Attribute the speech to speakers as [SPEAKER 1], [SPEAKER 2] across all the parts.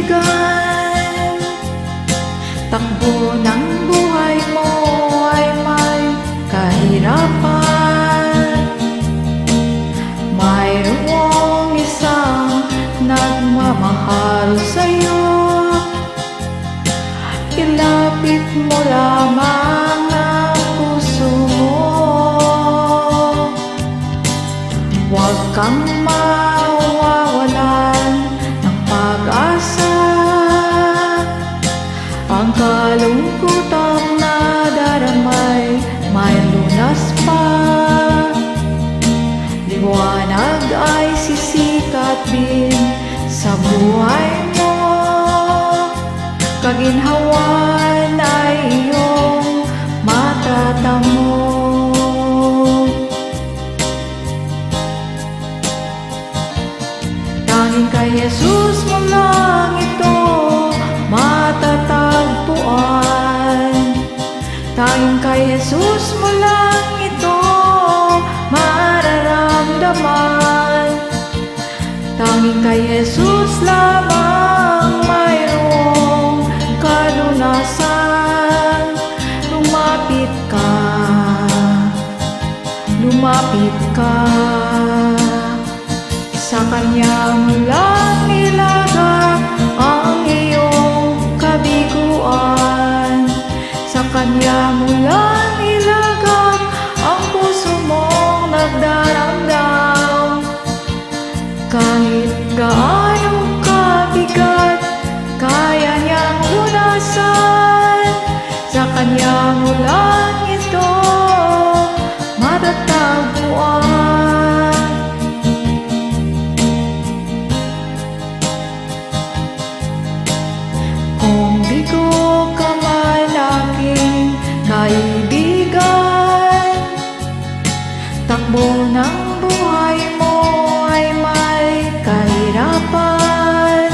[SPEAKER 1] kaibigan, takbo ng buhay mo ay may kahirapan. Mayroong isang nagmamahal sa'yo, ilapit mo lamang ang puso mo. Huwag kang mawawalan ng pag-asa. Ang kalungkutang nadaramay may lunas pa. Liwanag ay sisikat din sa buhay mo. Kaginhawan ay iyong matatamo. Tanging kay Jesus mo lang ito matatagpuan. Tanging kay Jesus mo lang ito mararamdaman. Tanging kay Jesus lamang mayroong kalunasan. Lumapit ka, lumapit ka. Sa Kanya mo lang ilagak ang iyong kabiguan. Sa Kanya mo lang ilagak ang puso mong nagdaramdam. Kahit gaano kabigat, kaya niyang lunasan. Sa Kanya mo lang ito matatagpuan. Kung bigo ka man aking kaibigan, takbo ng buhay mo ay may kahirapan.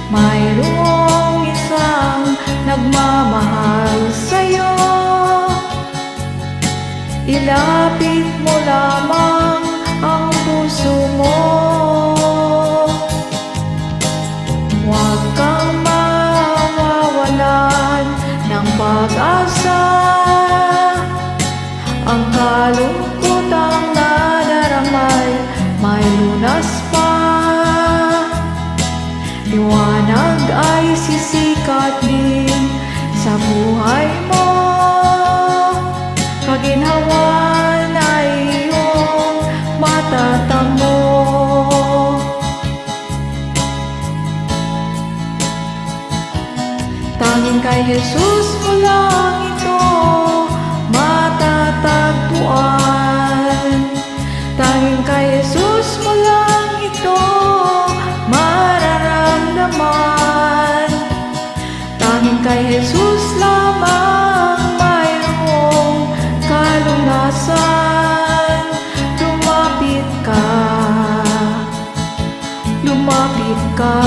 [SPEAKER 1] Mayroong isang nagmamahal sa'yo, ilapit mo lamang ang puso mo. Huwag kang mawawalan ng pag-asa. Ang kalungkutang nadaramay may lunas pa. Liwanag ay sisikat din sa buhay mo. Kaginhawan ay iyong matatamo. Tanging kay Jesus mo lang ito matatagpuan. Tanging kay Jesus mo lang ito mararamdaman. Tanging kay Jesus lamang mayroong kalunasan. Lumapit ka, lumapit ka.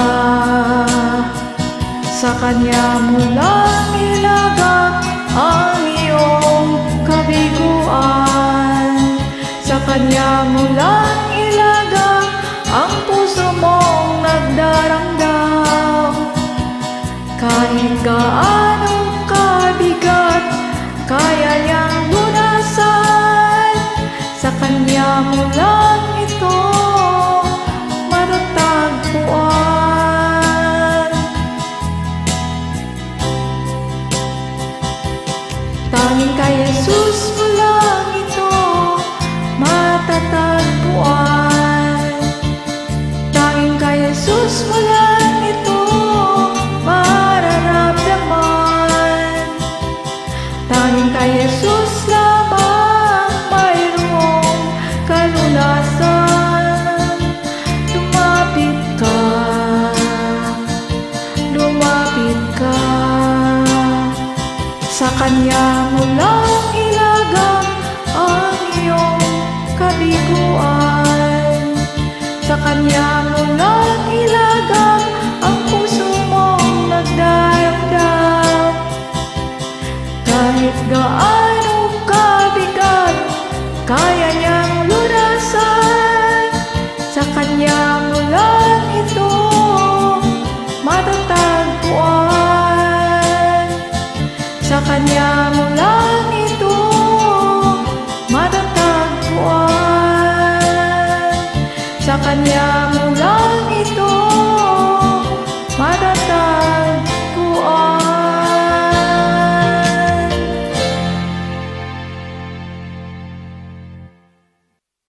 [SPEAKER 1] Sa Kanya mo lang ilagak ang iyong kabiguan. Sa Kanya mo lang ilagak ang puso mong nagdaramdam. Kahit gaano kabigat, kaya niyang lunasan. Sa Kanya mo lang ito matatagpuan. Tanging kay Jesus mo lang ito matatagpuan. Tanging kay Jesus mo lang ito mararamdaman. Tanging kay Jesus lamang mayroong kalunasan. Lumapit ka, lumapit ka. Sa Kanya mo lang ilagak ang iyong kabiguan. Sa Kanya mo lang ilagak ang puso mong nagdaramdam. Kahit gaano kabigat, kaya niyang lunasan. Sa Kanya mo lang ito kanya